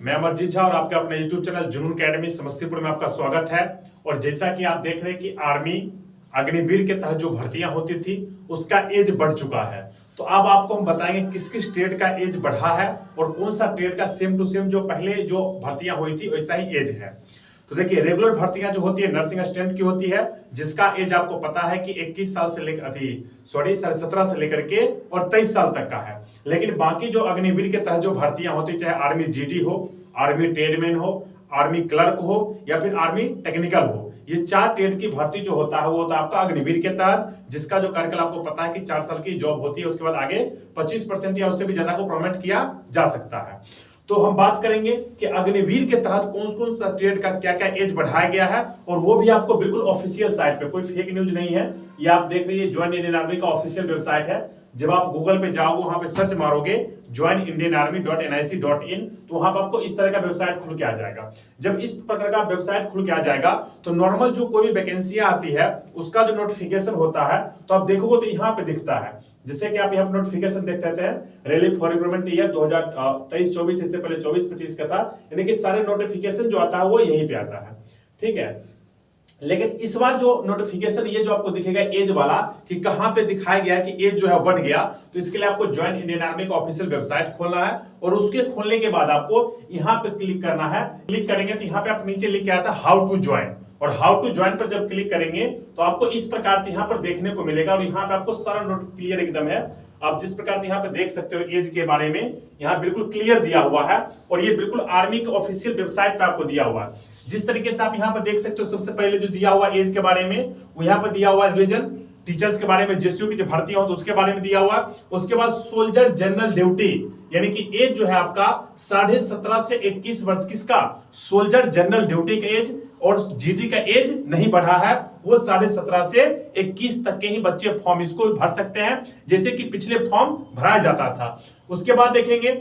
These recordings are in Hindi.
मैं अमरजीत झा और आपके अपने YouTube चैनल जुनून अकेडमी समस्तीपुर में आपका स्वागत है। और जैसा कि आप देख रहे हैं कि आर्मी अग्निवीर के तहत जो भर्तियां होती थी उसका एज बढ़ चुका है। तो अब आपको हम बताएंगे किस किस ट्रेड का एज बढ़ा है और कौन सा ट्रेड का सेम टू सेम जो पहले जो भर्तियां हुई थी वैसा ही एज है। तो देखिए, रेगुलर भर्तियां जो होती है नर्सिंग असिस्टेंट की होती है, जिसका एज आपको पता है कि 21 साल से लेकर 17 से लेकर के और 23 साल तक का है। लेकिन बाकी जो अग्निवीर के तहत जो भर्तियां होती, चाहे आर्मी जीडी हो, आर्मी ट्रेडमैन हो, आर्मी क्लर्क हो या फिर आर्मी टेक्निकल हो, ये 4 ट्रेड की भर्ती जो होता है वो होता है आपका अग्निवीर के तहत, जिसका जो कार्यकाल आपको पता है कि 4 साल की जॉब होती है। उसके बाद आगे 25% या उससे भी ज्यादा को प्रोमोट किया जा सकता है। तो हम बात करेंगे कि अग्निवीर के तहत कौन कौन सा ट्रेड का क्या क्या एज बढ़ाया गया है, और वो भी आपको बिल्कुल ऑफिशियल साइट पे, कोई फेक न्यूज नहीं है। ये आप देख रहे हैं ज्वाइन इंडियन आर्मी का ऑफिशियल वेबसाइट है। जब आप गूगल पे जाओगे, वहां पे सर्च मारोगे joinindianarmy.nic.in, तो वहां पर आपको इस तरह का वेबसाइट खुल के आ जाएगा। जब इस प्रकार का वेबसाइट खुल के आ जाएगा तो नॉर्मल जो कोई भी वैकेंसियां आती है उसका जो नोटिफिकेशन होता है तो आप देखोगे तो यहाँ पे दिखता है। जैसे कि आप यहाँ पे नोटिफिकेशन देख सकते हैं, रिलीफ फॉर रिक्रूटमेंट ईयर 2023-24, इससे पहले 24-25 का था। यानी कि सारे नोटिफिकेशन जो आता है वो यहीं पे आता है, ठीक है। लेकिन इस बार जो नोटिफिकेशन ये जो आपको दिखेगा एज वाला, कि कहां पे दिखाया गया कि एज जो है बढ़ गया, तो इसके लिए आपको ज्वाइन इंडियन आर्मी का ऑफिशियल वेबसाइट खोलना है और उसके खोलने के बाद आपको यहां पे क्लिक करना है। क्लिक करेंगे तो यहां पे आप नीचे लिख के आता है हाउ टू ज्वाइन, और हाउ टू ज्वाइन पर जब क्लिक करेंगे तो आपको इस प्रकार से यहां पर देखने को मिलेगा। और यहां पे आपको सारा नोट क्लियर एकदम है। आप जिस प्रकार से यहाँ पे देख सकते हो एज के बारे में यहाँ बिल्कुल क्लियर दिया हुआ है, और ये बिल्कुल आर्मी के ऑफिशियल वेबसाइट पे आपको दिया हुआ है। जिस तरीके से आप यहाँ पे देख सकते हो, सबसे पहले जो दिया हुआ एज के बारे में वो यहाँ पे दिया हुआ रिलीजन, टीचर्स के बारे में, जेएसयू की जो भर्तियां हो तो उसके बारे में दिया हुआ। उसके बाद सोल्जर जनरल ड्यूटी, यानी कि एज जो है आपका 17.5 से 21 वर्ष, किसका? सोल्जर जनरल ड्यूटी का एज। और जीडी का एज नहीं बढ़ा है, वो 17.5 से 21 तक के ही बच्चे फॉर्म इसको भर सकते हैं, जैसे कि पिछले फॉर्म भरा जाता था। उसके बाद देखेंगे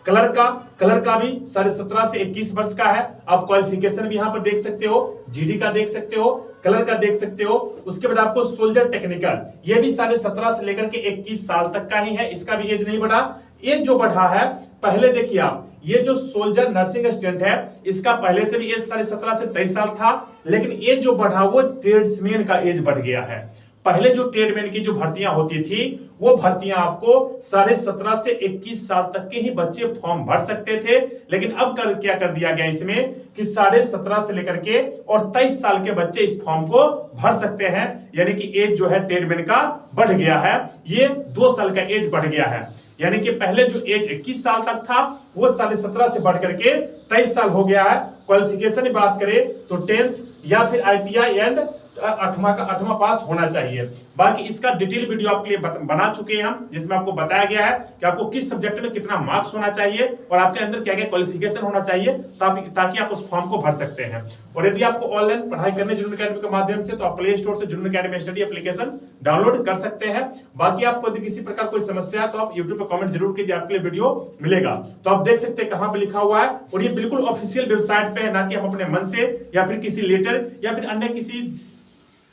कलर का भी 17.5 से 21 वर्ष का है। आप क्वालिफिकेशन भी यहाँ पर देख सकते हो, जीडी का देख सकते हो, कलर का देख सकते हो। उसके बाद आपको सोल्जर टेक्निकल, ये भी 17.5 से लेकर के 21 साल तक का ही है, इसका भी एज नहीं बढ़ा। एज जो बढ़ा है, पहले देखिए आप, ये जो सोल्जर नर्सिंग असिस्टेंट है इसका पहले से भी एज 17.5 से 23 साल था, लेकिन एज जो बढ़ा वो ट्रेड्समैन का एज बढ़ गया है। पहले जो ट्रेडमैन की जो भर्तियां होती थी वो भर्तियां आपको 17.5 से 21 साल तक के ही बच्चे फॉर्म भर सकते थे, लेकिन अब क्या कर दिया गया इसमें कि 17.5 से लेकर के और 23 साल के बच्चे इस फॉर्म को भर सकते हैं। यानी कि एज जो है ट्रेडमैन का बढ़ गया है, ये 2 साल का एज बढ़ गया है। यानी कि पहले जो एज 21 साल तक था वो 17.5 से बढ़ करके 23 साल हो गया है। क्वालिफिकेशन की बात करें तो 10th या फिर ITI एंड 8वां पास होना चाहिए। बाकी इसका डिटेल वीडियो आपके लिए बना चुके हैं हम, जिसमें आपको बताया गया है कि आपको किस सब्जेक्ट में कितना मार्क्स होना चाहिए और आपके अंदर क्या क्या क्वालिफिकेशन होना चाहिए, ताकि आप उस फॉर्म को भर सकते हैं। और यदि आपको ऑनलाइन पढ़ाई करने जुनून अकेडमी के माध्यम से, तो आप प्ले स्टोर से जुनून अकेडमी स्टडी एप्लीकेशन डाउनलोड कर सकते हैं। बाकी आपको यदि किसी प्रकार कोई समस्या है तो आप यूट्यूब पर कमेंट जरूर कीजिए, आपके लिए वीडियो मिलेगा। तो आप देख सकते हैं कहां पे लिखा हुआ है, और ये बिल्कुल ऑफिशियल वेबसाइट पे है, ना कि हम अपने मन से या फिर किसी लेटर या फिर अन्य किसी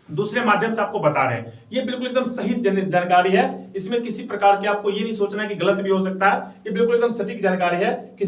दूसरे माध्यम से आपको बता रहे हैं। ये बिल्कुल एकदम सही जानकारी है, इसमें किसी प्रकार की आपको ये नहीं सोचना है कि गलत भी हो सकता है। ये बिल्कुल एकदम सटीक जानकारी है।